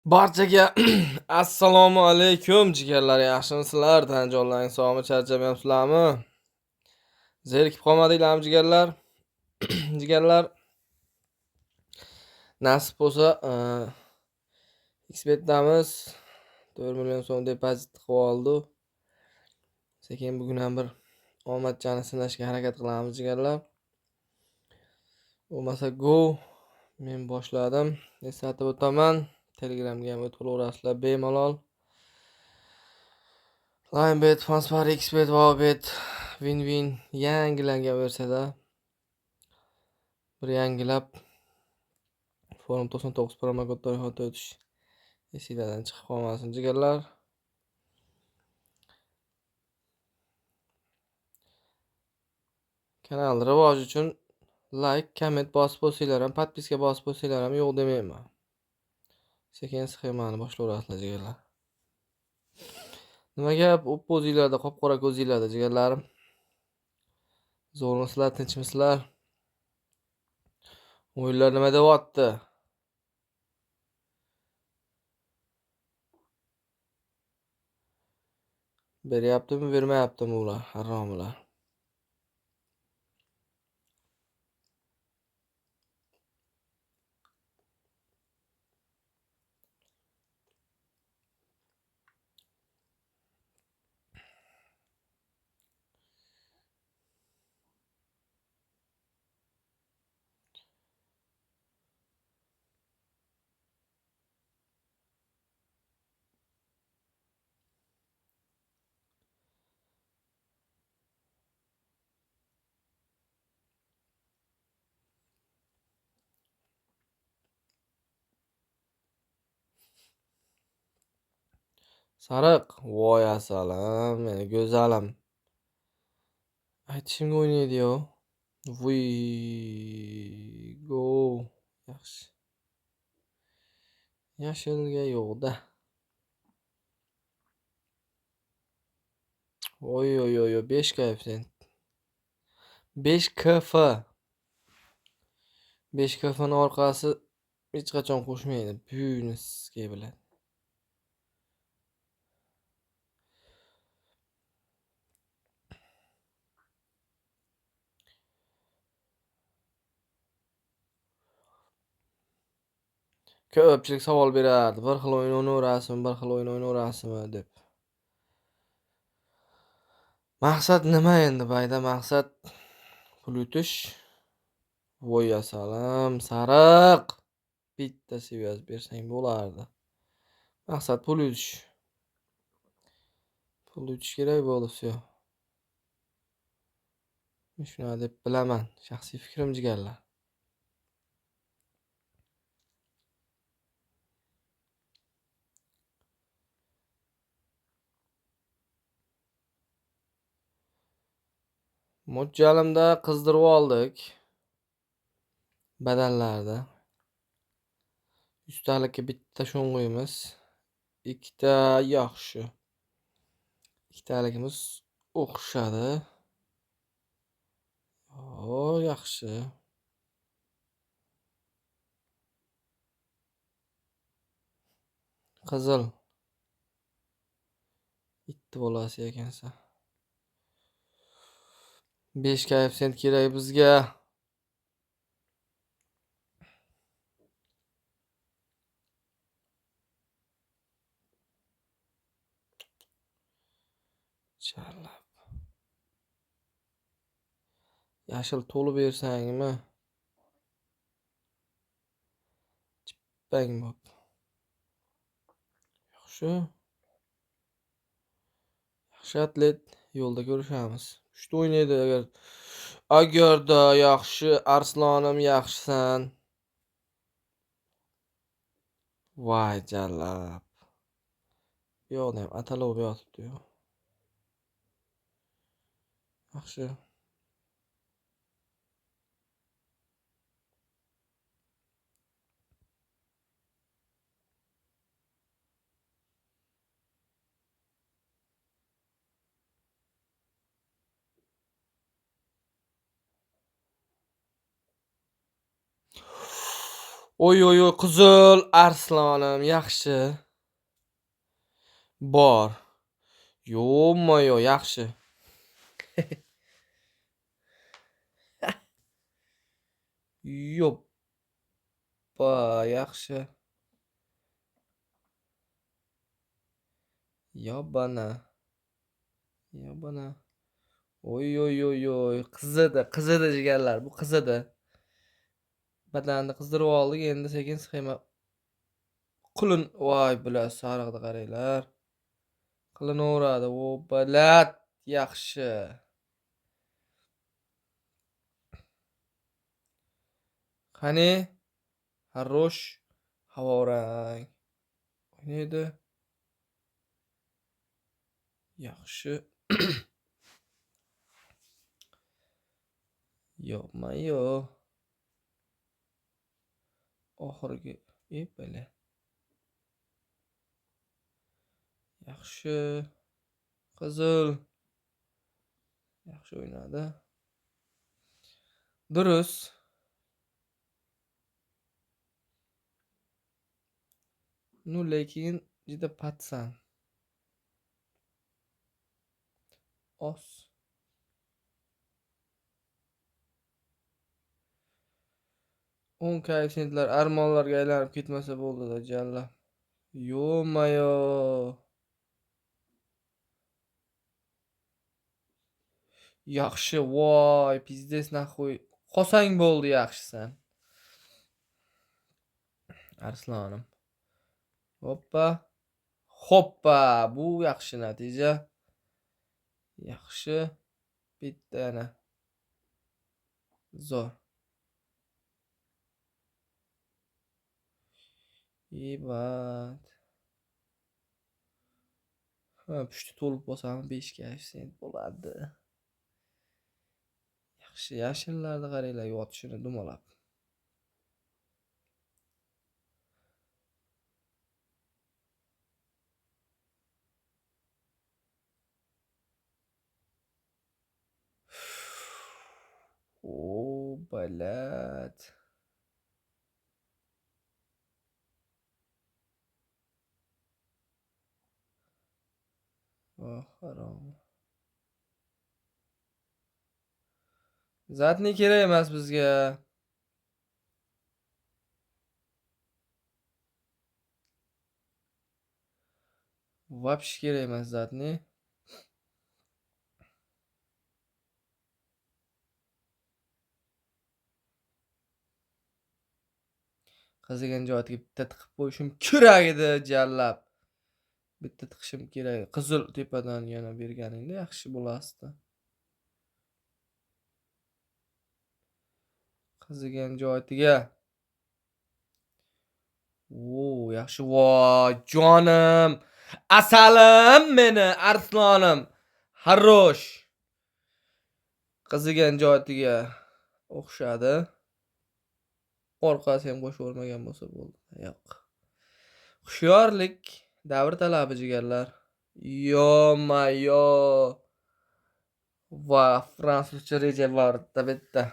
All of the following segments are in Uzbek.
Barchaga assalomu alaykum jigarlar, yaxshimisizlar? Tan-jonlaring sog'mi, charchamayapsizlarmi? Zerikib qolmadinglarmi jigarlar? Jigarlar, nasib bo'lsa, Xbetdamiz 4 million so'm depozit qilib oldi. Sekin bugun ham bir omadchani sinashga harakat qilamiz jigarlar. Bo'lmasa go men boshladim. Eslatib o'taman. Telegramga ham o'tib olaverasizlar bemalol. Linebet, Transfer, Xbet, Wowbet, Winwin yangilangan versiyada bir yangilab Forum 99 promo kod ro'yxatdan o'tish esingizdan chiqib qolmasin jigarlar. Kanal rivoji uchun like, komment bosib qo'ysanglar ham, podpiska bosib qo'ysanglar ham yo'q demayman. Sekin sxemani boshlayverasizlar jigarlar. Nima gap o'zingizlarda, qop-qora ko'zingizlarda jigarlarim? Zo'rmisizlar, tinchmisizlar? O'yinlar nima deyapti? Beryaptimi, bermayaptimi ular? Haromlar. Sariq, voy asalam, meni go'zalim. Aytishimga o'ynaydi-yo. Voy, go. Yaxshi. Yashilga yo'q-da. Oy, 5 koeffitsient. 5 KF. 5 KF'ning orqasi hech qachon qo'shmaydi. Buyunski bilan. Ko'pchilik savol berardi. Bir xil o'yin o'ynaverasizmi, bir xil o'yin o'ynaverasizmi deb. Maqsad nima endi bayda? Maqsad pul yutish. Voy asalam, sariq. Bitta seviyasi bersang bo'lardi. Maqsad pul yutish. Pul yutish kerak bo'ldi, все. Shuna deb bilaman. Shaxsiy fikrim jigarlar. Mo'ljalimda qizdirib oldik. Badallarda. 100 talikka bitta sho'ng'imiz, ikkita yaxshi. Ikkitaligimiz o'xshadi. Yaxshi. Qizil. Bitta bolasi ekansa. 5 koeffitsient kerak bizga. Charlab. Yashil to'lib bersangmi? Chippang bo'p. Yaxshi. Yaxshi atlet, yo'lda ko'rishamiz. Uchta o'ynaydi agarda yaxshi, Arslonim yaxshisan. Voy jallab. Yo'q ham atalov yotibdi-yu. Yaxshi. Oy oy oy qizil arslonim yaxshi. Bor. Yo-moyo yaxshi. Yoppa yaxshi. Yobana. Yobana. Oy oy oy oy qizidi jigarlar, bu qizidi. Badanni qizdirib oldik, endi sekin sxema qulun. Voy bular sariqni qaranglar. Qilinaveradi. O balat yaxshi. Qani? Harosh havorang. Neydi? Yaxshi. Yo'qmi-yo. Oxirgi bala. Yaxshi. Qizil. Yaxshi o'ynadi. Durust. Nu lekin juda patsan. Os. On koeffitsiyentlar armonlarga aylanib ketmasa bo'ldi-da, jalla. Yo-mayo. Yaxshi, voy, pizdes naxo'y. Qolsang bo'ldi yaxshisan. Arslonim. Hoppa. Hoppa, bu yaxshi natija. Yaxshi. Bitta yana. Zo'r. Ibat. Ha, pushti to'lib bosam 5 koeffitsient bo'ladi. Yaxshi, yashillarni qaranglar, yotishini dumalab. O balat. Oh, harom. Zatni kerak emas bizga. Вообще kerak emas zatni. Qizigan joyiga bitta tiqib qo'yishim kerak edi, jallab. Bitta tiqishim kerak. Qizil tepadan yana berganingda yaxshi bo'lasdi. Qizigan joyiga. O, yaxshi. Voy, jonim. Asalim meni, arslonim. Harosh. Qizigan joyiga o'xshadi. Orqasi ham qo'shib o'rmagan bo'lsa bo'ldi. Yo'q. Hushyorlik davr talabi jigarlar. Yo-mayo. Va fransuzcha reja bor bitta.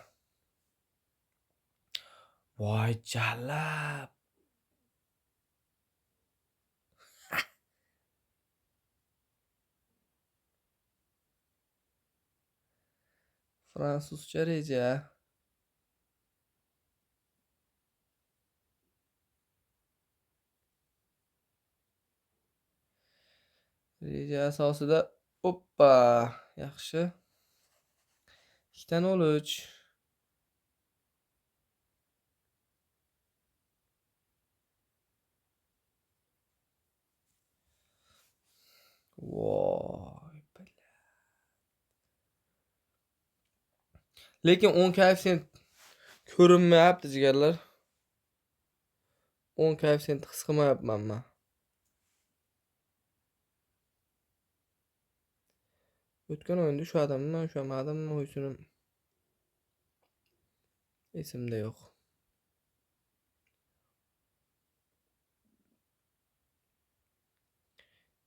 Voy jallab. Fransuzcha reja. Reja asosida oppa, yaxshi. 2-3. Voy. Lekin 10 koeffitsient ko'rinmayapti jigarlar. 10 koeffitsient his qilmayapman men. O'tgan o'yinda ushladimmi, ushlamadimmi, o'ysinim esimda yo'q.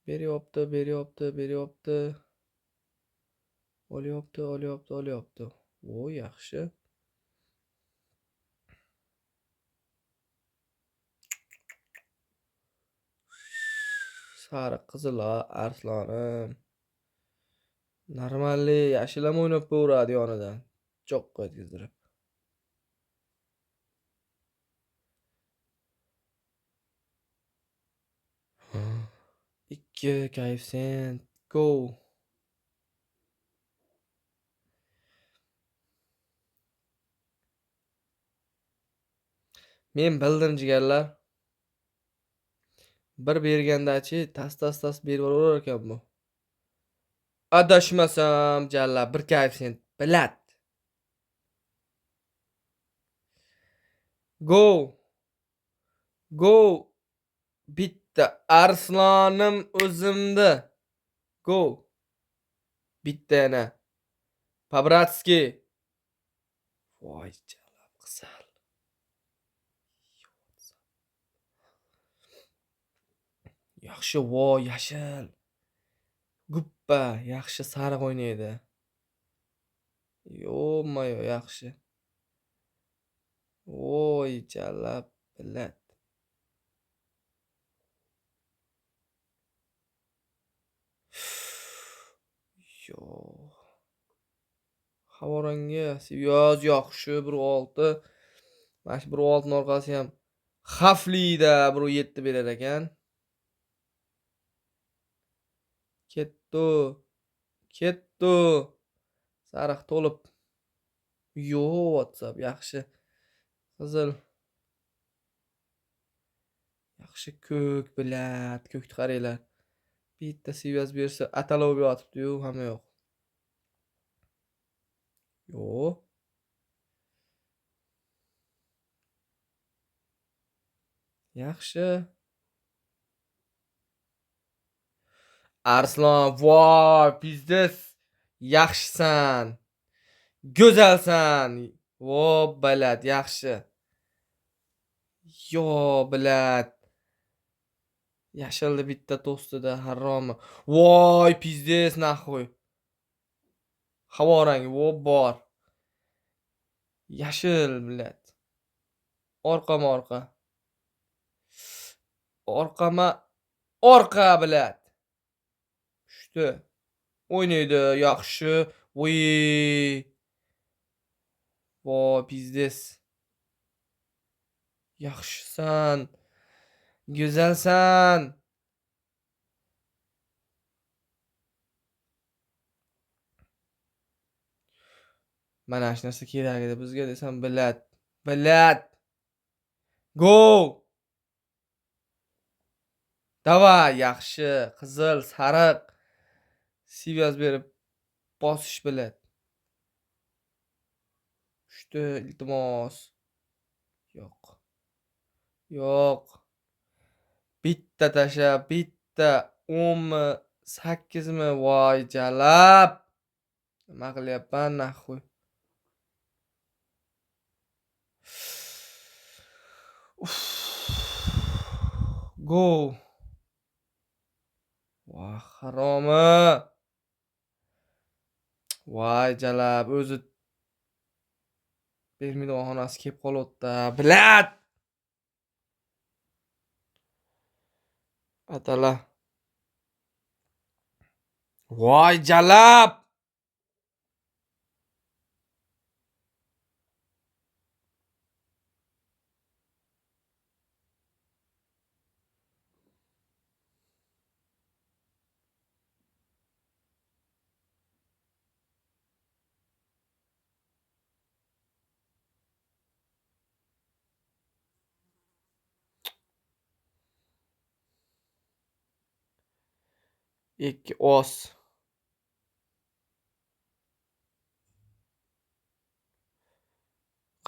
Beryapti. Olyapti. O, yaxshi. Sariq qizil arslonim. Normalli yashil ham o'ynab ko'radi yonidan. Cho'qqa yetkazdirib. 2 koeffitsient. Go. Men bildim jigarlar. Bir bergandachi tas berib yuborar ekan bu. Adashmasam jalla 1 koeffitsient bilat. Go. Go. Bitta arslonim o'zimda. Go. Bitta yana. Pabratski. Voy jalla qizil. Yaxshi, voy yashil. Guppa, yaxshi sariq o'ynaydi. Yo-mayo, yaxshi. Voy jalla bilat. Yo. Havoranga yoz yaxshi 1.6. Mana shu 1.6 ning orqasi ham xavfli-da, 1.7 berar ekan. Ketdi. Sariq to'lib. Yo, WhatsApp yaxshi. Qizil. Yaxshi ko'k bilat, ko'kni qaranglar. Bitta siyvaz bersa atalov yotibdi-yu, hamma yo'q. Yo. Yaxshi. Arslan, voy, biznes. Yaxshisan. Go'zalsan. Vo, bilat, yaxshi. Yo, bilat. Yashilni bitta to'stida haromi. Voy, pizdes naxoy. Havorang, vo bor. Yashil bilat. Orqa. Orqa bilat. Tushdi. O'ynaydi, yaxshi. Voy. Voy, pizdes. Yaxshisan. Go'zalsan. Mana shu narsa kerak edi bizga desam bilat. Go. Davay, yaxshi. Qizil, sariq. Siyvaz berib bosish bilat. Tushdi, iltimos. Yo'q. Bitta tasha, bitta 10 mi, 8 mi? Voy jalab. Nima qilyapman naxoy. Go. Voy haromi. Voy jalab, o'zi bermaydi ohonasi kelib qolibdi. Bilat. Atala. Voy jalab. Ikki os.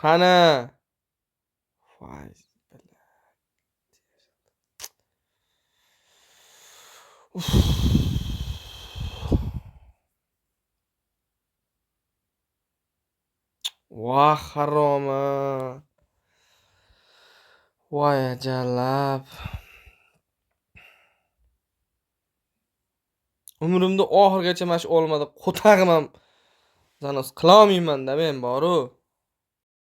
Qani? Voy. Voy haromi. Voy jalab. Umrimda oxirgacha mana shu olmada qo'tag'im ham zanos qila olmayman-da men boru.